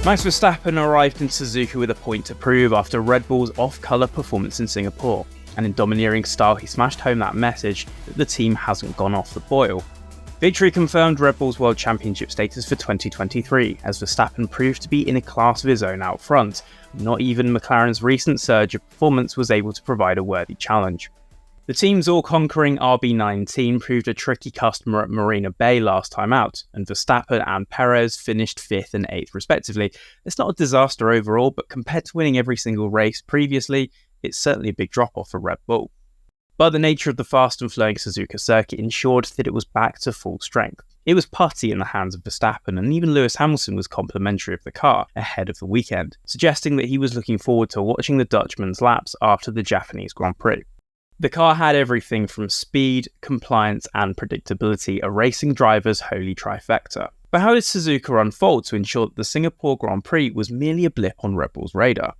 Max Verstappen arrived in Suzuka with a point to prove after Red Bull's off-colour performance in Singapore, and in domineering style he smashed home that message that the team hasn't gone off the boil. Victory confirmed Red Bull's World Championship status for 2023, as Verstappen proved to be in a class of his own out front. Not even McLaren's recent surge of performance was able to provide a worthy challenge. The team's all-conquering RB19 proved a tricky customer at Marina Bay last time out, and Verstappen and Perez finished 5th and 8th respectively. It's not a disaster overall, but compared to winning every single race previously, it's certainly a big drop-off for Red Bull. But the nature of the fast and flowing Suzuka circuit ensured that it was back to full strength. It was putty in the hands of Verstappen, and even Lewis Hamilton was complimentary of the car ahead of the weekend, suggesting that he was looking forward to watching the Dutchman's laps after the Japanese Grand Prix. The car had everything from speed, compliance and predictability, a racing driver's holy trifecta. But how did Suzuka unfold to ensure that the Singapore Grand Prix was merely a blip on Red Bull's radar?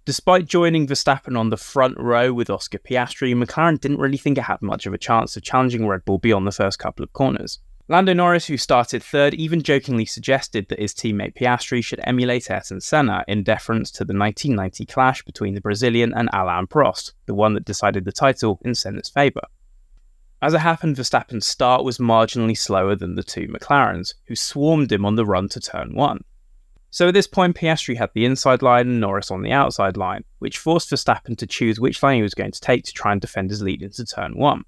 Despite joining Verstappen on the front row with Oscar Piastri, McLaren didn't really think it had much of a chance of challenging Red Bull beyond the first couple of corners. Lando Norris, who started third, even jokingly suggested that his teammate Piastri should emulate Ayrton Senna in deference to the 1990 clash between the Brazilian and Alain Prost, the one that decided the title in Senna's favour. As it happened, Verstappen's start was marginally slower than the two McLarens, who swarmed him on the run to turn 1. So at this point, Piastri had the inside line and Norris on the outside line, which forced Verstappen to choose which line he was going to take to try and defend his lead into turn 1.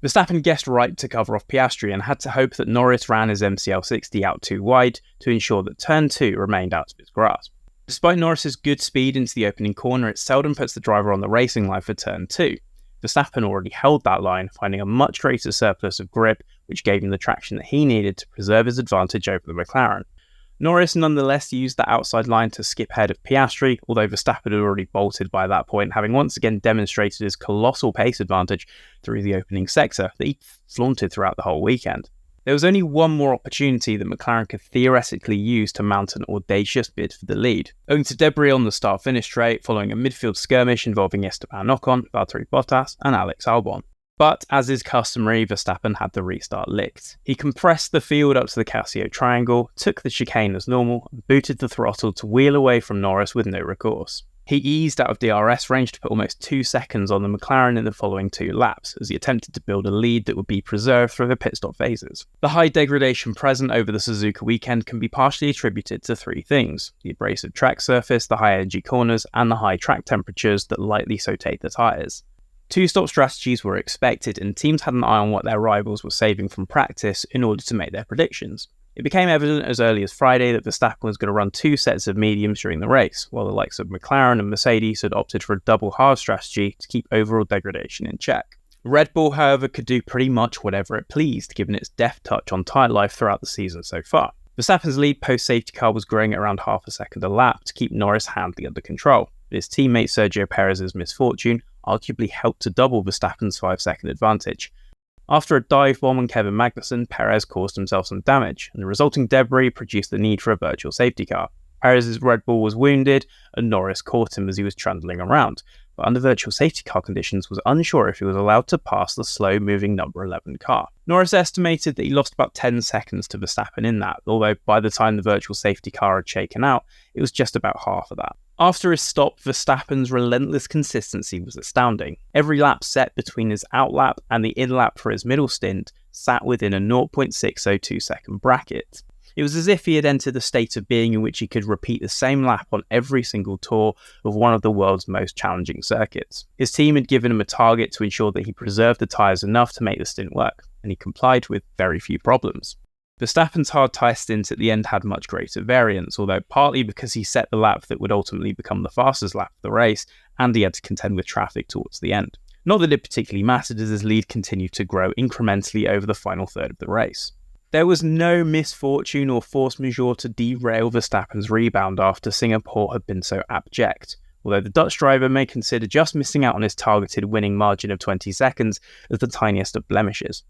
Verstappen guessed right to cover off Piastri and had to hope that Norris ran his MCL60 out too wide to ensure that turn 2 remained out of his grasp. Despite Norris's good speed into the opening corner, it seldom puts the driver on the racing line for turn 2. Verstappen already held that line, finding a much greater surplus of grip, which gave him the traction that he needed to preserve his advantage over the McLaren. Norris nonetheless used that outside line to skip ahead of Piastri, although Verstappen had already bolted by that point, having once again demonstrated his colossal pace advantage through the opening sector that he flaunted throughout the whole weekend. There was only one more opportunity that McLaren could theoretically use to mount an audacious bid for the lead. Owing to debris on the start-finish straight following a midfield skirmish involving Esteban Ocon, Valtteri Bottas and Alex Albon. But, as is customary, Verstappen had the restart licked. He compressed the field up to the Casio triangle, took the chicane as normal, and booted the throttle to wheel away from Norris with no recourse. He eased out of DRS range to put almost 2 seconds on the McLaren in the following 2 laps, as he attempted to build a lead that would be preserved through the pit stop phases. The high degradation present over the Suzuka weekend can be partially attributed to 3 things: the abrasive track surface, the high energy corners, and the high track temperatures that lightly sauteed the tyres. 2-stop strategies were expected, and teams had an eye on what their rivals were saving from practice in order to make their predictions. It became evident as early as Friday that Verstappen was going to run 2 sets of mediums during the race, while the likes of McLaren and Mercedes had opted for a double hard strategy to keep overall degradation in check. Red Bull, however, could do pretty much whatever it pleased, given its deft touch on tyre life throughout the season so far. Verstappen's lead post-safety car was growing at around half a second a lap to keep Norris handily under control, but his teammate Sergio Perez's misfortune arguably helped to double Verstappen's 5-second advantage. After a dive bomb on Kevin Magnussen, Perez caused himself some damage, and the resulting debris produced the need for a virtual safety car. Perez's Red Bull was wounded, and Norris caught him as he was trundling around, but under virtual safety car conditions was unsure if he was allowed to pass the slow-moving number 11 car. Norris estimated that he lost about 10 seconds to Verstappen in that, although by the time the virtual safety car had shaken out, it was just about half of that. After his stop, Verstappen's relentless consistency was astounding. Every lap set between his outlap and the in-lap for his middle stint sat within a 0.602 second bracket. It was as if he had entered a state of being in which he could repeat the same lap on every single tour of one of the world's most challenging circuits. His team had given him a target to ensure that he preserved the tyres enough to make the stint work, and he complied with very few problems. Verstappen's hard tyre stint at the end had much greater variance, although partly because he set the lap that would ultimately become the fastest lap of the race, and he had to contend with traffic towards the end. Not that it particularly mattered, as his lead continued to grow incrementally over the final third of the race. There was no misfortune or force majeure to derail Verstappen's rebound after Singapore had been so abject, although the Dutch driver may consider just missing out on his targeted winning margin of 20 seconds as the tiniest of blemishes.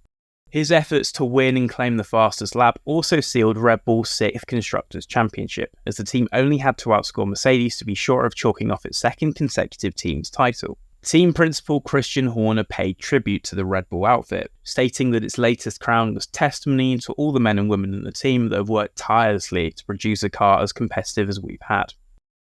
His efforts to win and claim the fastest lap also sealed Red Bull's 6th Constructors' Championship, as the team only had to outscore Mercedes to be sure of chalking off its 2nd consecutive team's title. Team principal Christian Horner paid tribute to the Red Bull outfit, stating that its latest crown was testimony to all the men and women in the team that have worked tirelessly to produce a car as competitive as we've had.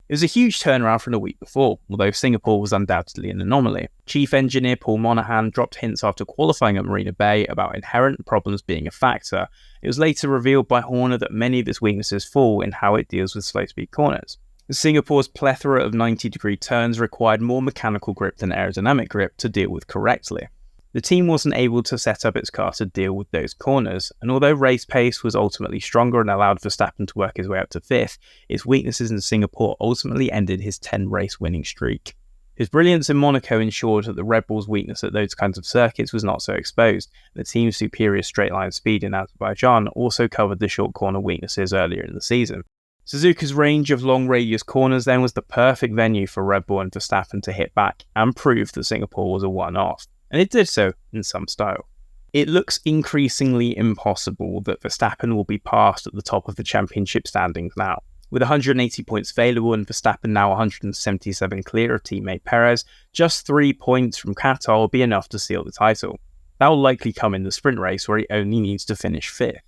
It was a huge turnaround from the week before, although Singapore was undoubtedly an anomaly. Chief engineer Paul Monahan dropped hints after qualifying at Marina Bay about inherent problems being a factor. It was later revealed by Horner that many of its weaknesses fall in how it deals with slow-speed corners. Singapore's plethora of 90-degree turns required more mechanical grip than aerodynamic grip to deal with correctly. The team wasn't able to set up its car to deal with those corners, and although race pace was ultimately stronger and allowed Verstappen to work his way up to 5th, its weaknesses in Singapore ultimately ended his 10-race winning streak. His brilliance in Monaco ensured that the Red Bull's weakness at those kinds of circuits was not so exposed. The team's superior straight-line speed in Azerbaijan also covered the short corner weaknesses earlier in the season. Suzuka's range of long radius corners then was the perfect venue for Red Bull and Verstappen to hit back and prove that Singapore was a one-off, and it did so in some style. It looks increasingly impossible that Verstappen will be passed at the top of the championship standings now. With 180 points available and Verstappen now 177 clear of teammate Perez, just 3 points from Qatar will be enough to seal the title. That will likely come in the sprint race where he only needs to finish 5th.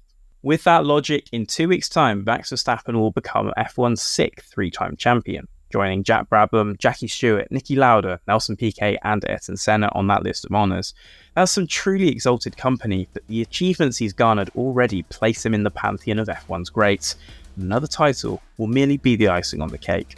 With that logic, in 2 weeks' time, Max Verstappen will become F1's 6th three-time champion, joining Jack Brabham, Jackie Stewart, Niki Lauda, Nelson Piquet and Ayrton Senna on that list of honours. That's some truly exalted company, but the achievements he's garnered already place him in the pantheon of F1's greats. Another title will merely be the icing on the cake.